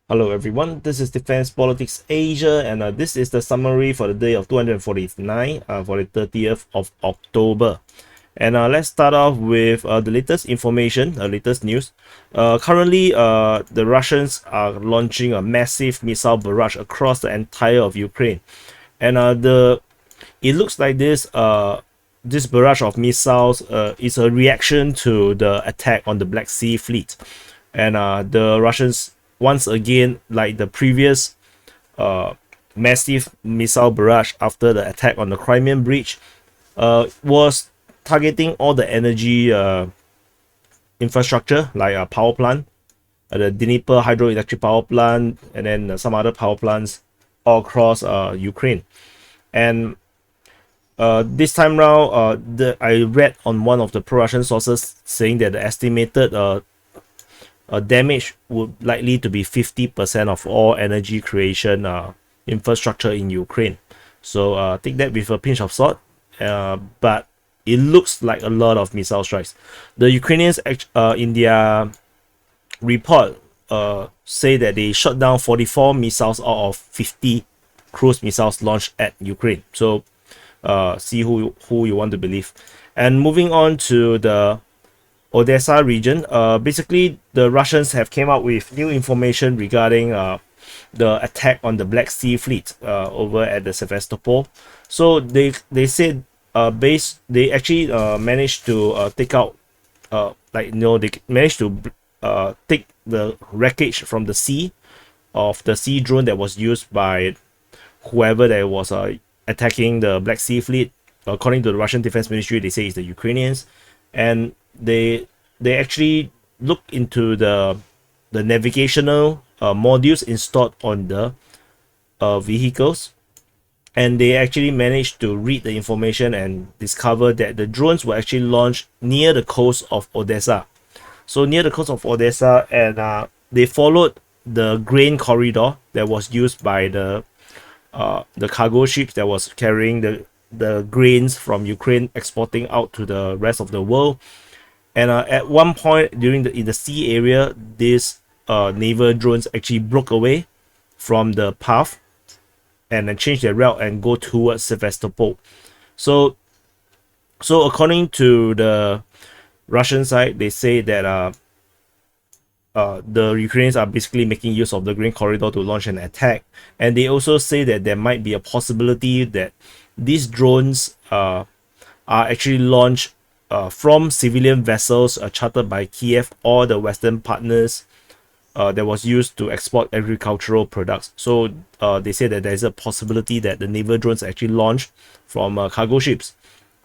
Hello everyone, this is Defense Politics Asia, and this is the summary for the day of 249 for the 30th of October. And let's start off with the latest information, latest news. Currently, the Russians are launching a massive missile barrage across the entire of Ukraine, and it looks like this barrage of missiles is a reaction to the attack on the Black Sea Fleet, and the Russians once again, like the previous massive missile barrage after the attack on the Crimean Bridge, was targeting all the energy infrastructure like a power plant, the Dnipro hydroelectric power plant, and then some other power plants all across Ukraine. And this time round, I read on one of the pro-Russian sources saying that the estimated damage would likely to be 50% of all energy creation infrastructure in Ukraine. So take that with a pinch of salt. But it looks like a lot of missile strikes. The Ukrainians in their report say that they shot down 44 missiles out of 50 cruise missiles launched at Ukraine. So see who you want to believe. And moving on to the Odessa region, basically the Russians have came out with new information regarding the attack on the Black Sea Fleet over at the Sevastopol. So they said they actually managed to take out they managed to take the wreckage from the sea of the sea drone that was used by whoever that was attacking the Black Sea Fleet. According to the Russian Defense Ministry, they say it's the Ukrainians, and they actually look into the navigational modules installed on the vehicles, and they actually managed to read the information and discover that the drones were actually launched near the coast of Odessa. So near the coast of Odessa, and they followed the grain corridor that was used by the cargo ships that was carrying the grains from Ukraine exporting out to the rest of the world. And at one point in the sea area, these naval drones actually broke away from the path and then changed their route and go towards Sevastopol. So according to the Russian side, they say that the Ukrainians are basically making use of the Green Corridor to launch an attack, and they also say that there might be a possibility that these drones are actually launched from civilian vessels chartered by Kiev or the Western partners that was used to export agricultural products. So they say that there's a possibility that the naval drones actually launched from cargo ships.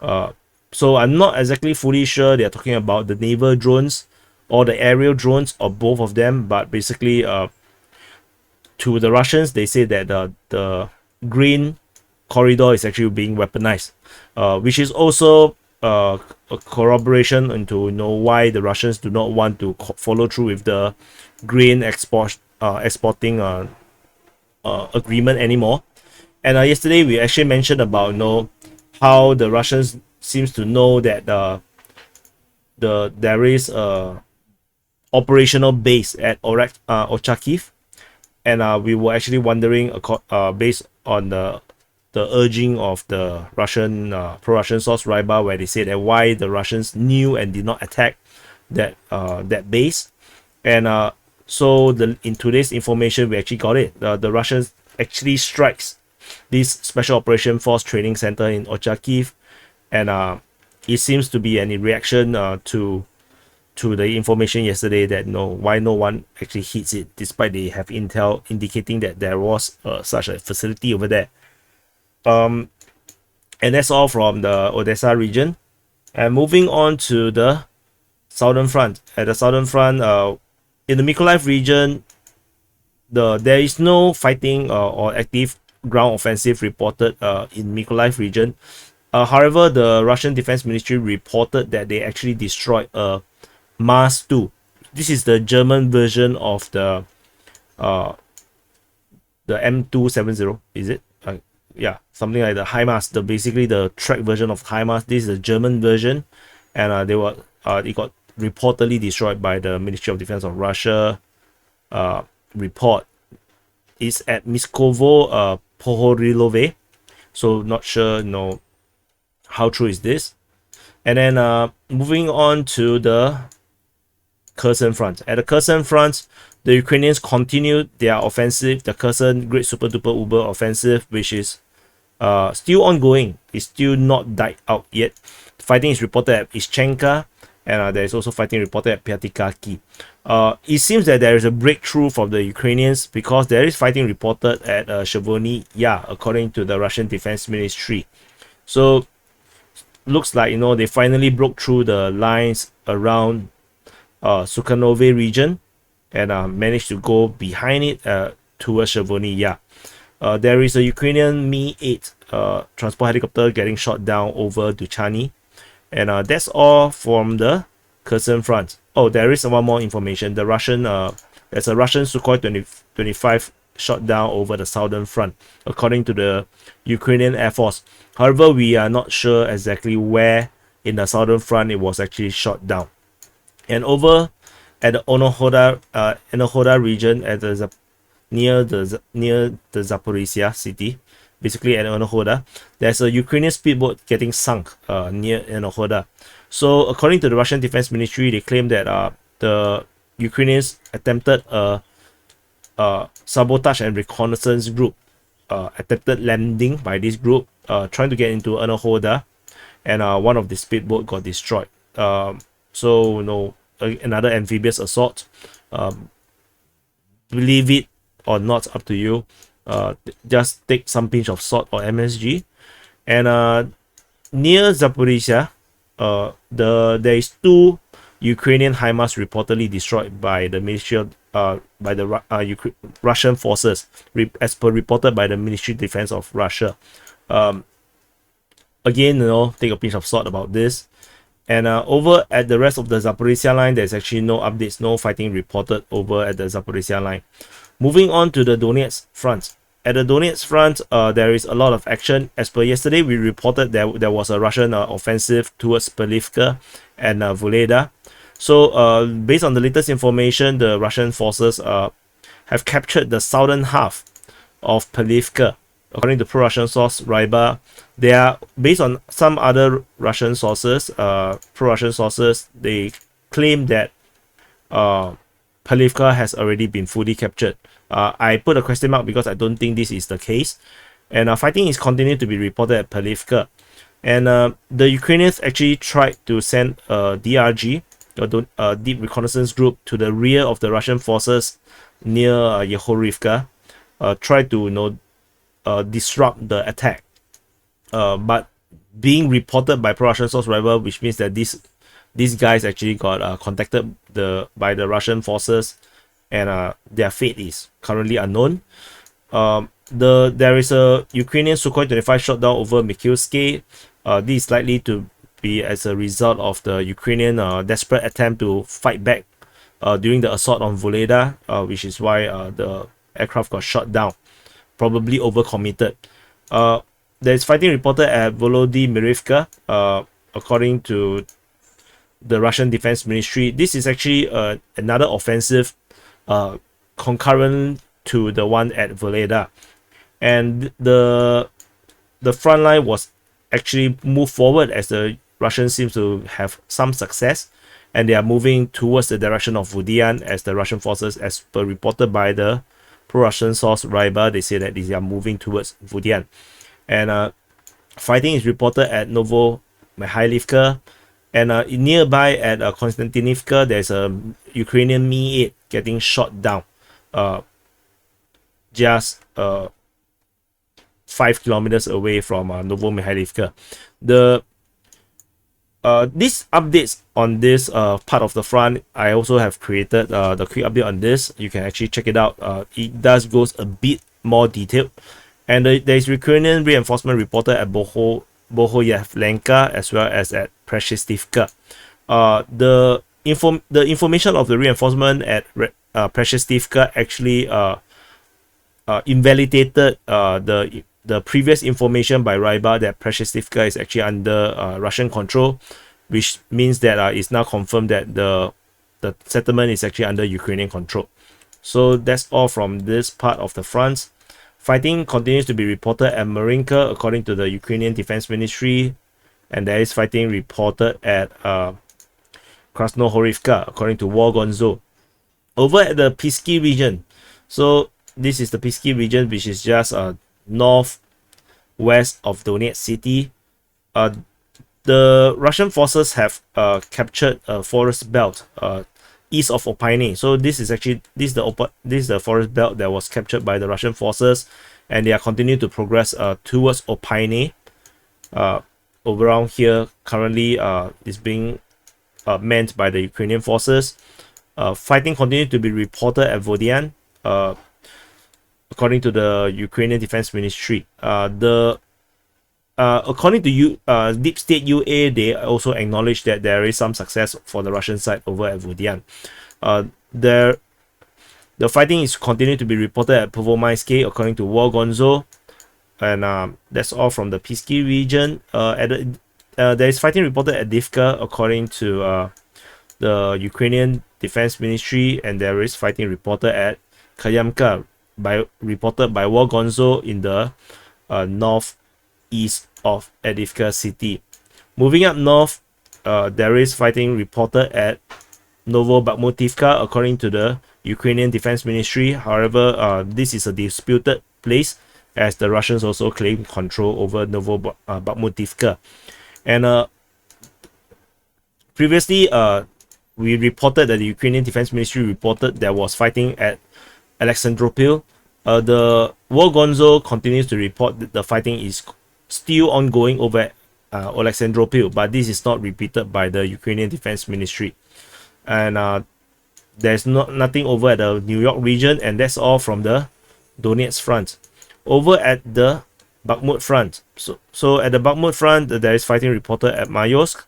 So I'm not exactly fully sure they're talking about the naval drones or the aerial drones or both of them, but basically to the Russians, they say that the green corridor is actually being weaponized, which is also a corroboration into why the Russians do not want to follow through with the grain exporting agreement anymore. And yesterday we actually mentioned about how the Russians seems to know that there is a operational base at Ochakiv, and we were actually wondering based on the urging of the Russian pro-Russian source Ryba, where they said that why the Russians knew and did not attack that base. And so in today's information, we actually got it. The Russians actually strikes this special operation force training center in Ochakiv, and it seems to be any reaction to the information yesterday that why no one actually hits it, despite they have intel indicating that there was such a facility over there. And that's all from the Odessa region. And moving on to the southern front. At the southern front, in the Mykolaiv region, there is no fighting or active ground offensive reported in Mykolaiv region. However, the Russian Defense Ministry reported that they actually destroyed a Mars 2. This is the German version of the M270, is it? Yeah, something like the HIMARS, basically the track version of HIMARS. This is the German version, and it got reportedly destroyed by the Ministry of Defense of Russia report is at Miskovo Pohorilove. So not sure, how true is this. And then moving on to the Kherson front. At the Kherson front, the Ukrainians continued their offensive, the Kherson Great Super Duper Uber offensive, which is still ongoing. It's still not died out yet. Fighting is reported at Ischenka, and there is also fighting reported at Pyatikaki. It seems that there is a breakthrough from the Ukrainians because there is fighting reported at Shavony, according to the Russian Defense Ministry. So looks like they finally broke through the lines around Sukhanove region and managed to go behind it towards Shavony. There is a Ukrainian Mi-8 transport helicopter getting shot down over Duchany. And that's all from the Kherson front. Oh, there is one more information. There's a Russian Sukhoi 25 shot down over the southern front, according to the Ukrainian Air Force. However, we are not sure exactly where in the southern front it was actually shot down. And over at the Onohoda region, near the Zaporizhia city, basically at Onohoda, there's a Ukrainian speedboat getting sunk near Onohoda. So according to the Russian Defense Ministry, they claim that the Ukrainians attempted a sabotage and reconnaissance group, attempted landing by this group, trying to get into Onohoda, and one of the speedboat got destroyed. So another amphibious assault. Believe it or not, up to you. Just take some pinch of salt or MSG. And near Zaporizhia, there is 2 Ukrainian HIMARS reportedly destroyed by the Russian forces, as per reported by the Ministry of Defense of Russia. Again, take a pinch of salt about this. And over at the rest of the Zaporizhia line, there's actually no updates, no fighting reported over at the Zaporizhia line. Moving on to the Donetsk front. At the Donetsk front, there is a lot of action. As per yesterday, we reported there was a Russian offensive towards Pelivka and Vuhledar. So based on the latest information, the Russian forces have captured the southern half of Pelivka. According to pro-Russian source Ryba, they are, based on some other Russian sources, pro-Russian sources, they claim that Pelivka has already been fully captured. I put a question mark because I don't think this is the case. And fighting is continuing to be reported at Pelivka. And the Ukrainians actually tried to send a DRG, a deep reconnaissance group, to the rear of the Russian forces near Yehorivka, tried to disrupt the attack. But being reported by pro-Russian source rival, which means that these guys actually got contacted by the Russian forces, and their fate is currently unknown. There is a Ukrainian Sukhoi 25 shot down over Mikhailsky. This is likely to be as a result of the Ukrainian desperate attempt to fight back during the assault on Vuhledar, which is why the aircraft got shot down, probably overcommitted. There is fighting reported at Volodymyrivka, according to the Russian Defense Ministry. This is actually another offensive concurrent to the one at Vuhledar, and the front line was actually moved forward as the Russians seem to have some success, and they are moving towards the direction of Vuhledar as the Russian forces, as per reported by the pro-Russian source Ryba, they say that they are moving towards Vuhledar. And fighting is reported at Novo-Mikhailivka, and nearby at Konstantinivka, there's a Ukrainian Mi-8 getting shot down just 5 kilometers away from Novo-Mikhailivka. These updates on this part of the front, I also have created the quick update on this. You can actually check it out. It does goes a bit more detailed. And there is Ukrainian reinforcement reported at Bohoyavlenka as well as at Preshestivka. The information of the reinforcement at Preshestivka actually invalidated the previous information by Ryba that Preshestivka is actually under Russian control, which means that it's now confirmed that the settlement is actually under Ukrainian control. So that's all from this part of the front. Fighting continues to be reported at Marinka, according to the Ukrainian Defense Ministry, and there is fighting reported at Krasnohorivka, according to War Gonzo. Over at the Pisky region, so this is the Pisky region, which is just northwest of Donetsk city. The Russian forces have captured a forest belt east of Opyne. So this is the forest belt that was captured by the Russian forces, and they are continuing to progress towards Opyne. Around here currently is being manned by the Ukrainian forces. Fighting continued to be reported at Vuhledar, according to the Ukrainian Defense Ministry. According to Deep State UA, they also acknowledge that there is some success for the Russian side over at Vuhledar. The fighting is continuing to be reported at Pervomaiske, according to War Gonzo. And that's all from the Pisky region. There is fighting reported at Divka, according to the Ukrainian Defense Ministry, and there is fighting reported at Kayamka, reported by War Gonzo in the northeast of Adivka city. Moving up north, there is fighting reported at Novobakhmutivka, according to the Ukrainian Defense Ministry. However, this is a disputed place, as the Russians also claim control over Novobakhmutivka. And previously, we reported that the Ukrainian Defense Ministry reported there was fighting at Alexandropil. The War Gonzo continues to report that the fighting is still ongoing over at Alexandropil, but this is not repeated by the Ukrainian Defense Ministry. And there's nothing over at the New York region, and that's all from the Donetsk front. Over at the Bakhmut front, so at the Bakhmut front, there is fighting reported at Mayosk.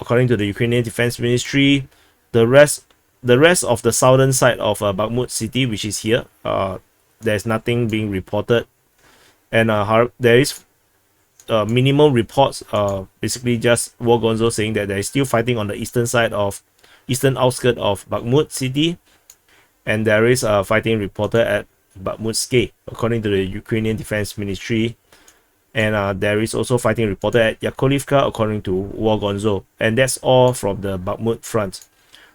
According to the Ukrainian Defense Ministry, the rest of the southern side of Bakhmut city, which is here, there's nothing being reported. And there is minimal reports, basically just War Gonzo saying that there is still fighting on the eastern outskirts of Bakhmut city, and there is fighting reported at Bakhmutske, according to the Ukrainian Defense Ministry. And there is also fighting reported at Yakovlivka, according to War Gonzo. And that's all from the Bakhmut front.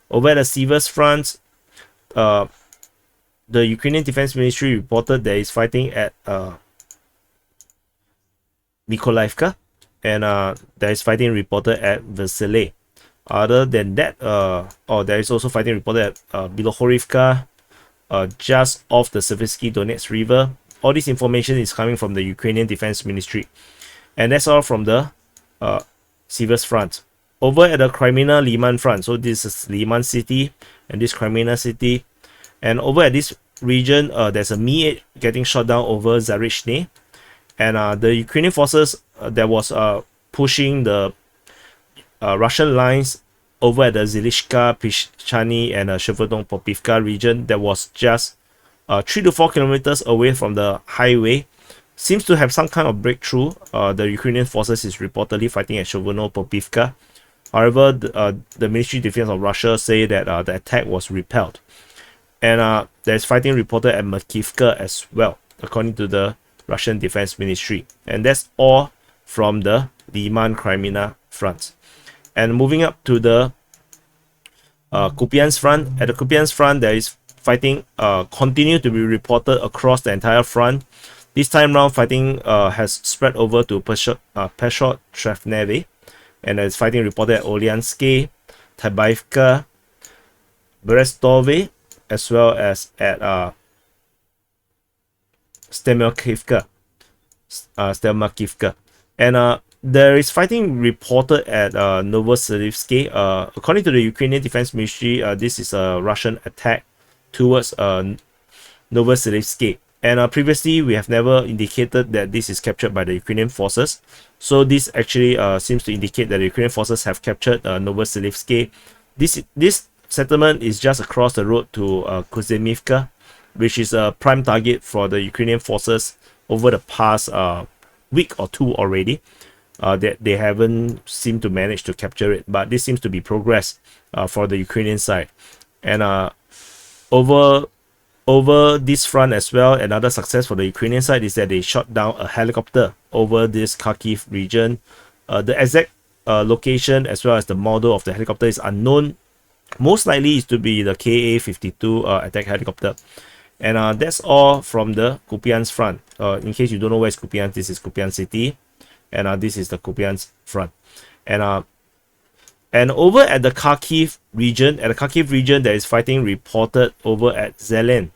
Over at the Siversk front, the Ukrainian Defense Ministry reported there is fighting at Nikolaivka, and there is fighting reported at Vesely. Other than that, there is also fighting reported at Bilohorivka, just off the Seversky Donetsk River. All this information is coming from the Ukrainian Defense Ministry. And that's all from the Siversk front. Over at the Crimea Liman front, so this is Liman city and this Crimea city. And over at this region, there's a Mi-8 getting shot down over Zarichny. And the Ukrainian forces that was pushing the Russian lines over at the Zilishka, Pischany, and Shevardon-Popivka region that was just 3 to 4 kilometers away from the highway, seems to have some kind of breakthrough. The Ukrainian forces is reportedly fighting at Shevardon-Popivka. However, the Ministry of Defense of Russia say that the attack was repelled. And there's fighting reported at Makivka as well, according to the Russian Defense Ministry. And that's all from the Liman Crimea front. And moving up to the Kupiansk front. At the Kupiansk front, there is fighting continue to be reported across the entire front. This time round, fighting has spread over to Peshot Trefneve, and there's fighting reported at Olyanske, Tabaivka, Brestove, as well as at Stelmakivka. And there is fighting reported at Novoselivske. According to the Ukrainian Defense Ministry, this is a Russian attack towards Novoselivske. And previously, we have never indicated that this is captured by the Ukrainian forces. So this actually seems to indicate that the Ukrainian forces have captured Novoselivske. This settlement is just across the road to Kuzemivka, which is a prime target for the Ukrainian forces over the past week or two already. That they haven't seemed to manage to capture it, but this seems to be progress for the Ukrainian side. And over this front as well, another success for the Ukrainian side is that they shot down a helicopter over this Kharkiv region. The exact location as well as the model of the helicopter is unknown. Most likely is to be the Ka-52 attack helicopter. And that's all from the Kupiansk front. In case you don't know where is Kupiansk, this is Kupiansk city, and this is the Kupiansk front. And over at the Kharkiv region, there is fighting reported over at Zeleny.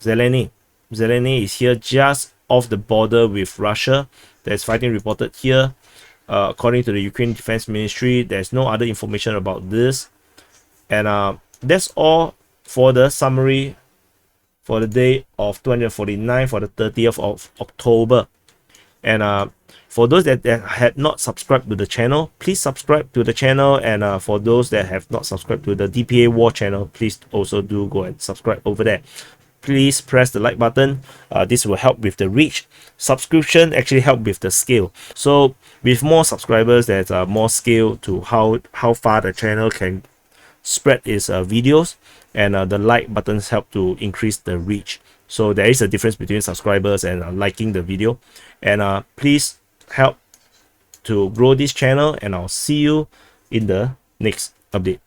Zeleny is here just off the border with Russia. There's fighting reported here. According to the Ukraine Defense Ministry, there's no other information about this. And that's all for the summary for the day of 249 for the 30th of October. And for those that had not subscribed to the channel, please subscribe to the channel. And for those that have not subscribed to the DPA War channel, please also do go and subscribe over there. Please press the like button. This will help with the reach. Subscription actually help with the scale. So with more subscribers, there's more scale to how far the channel can spread its videos, and the like buttons help to increase the reach. So there is a difference between subscribers and liking the video. And please help to grow this channel, and I'll see you in the next update.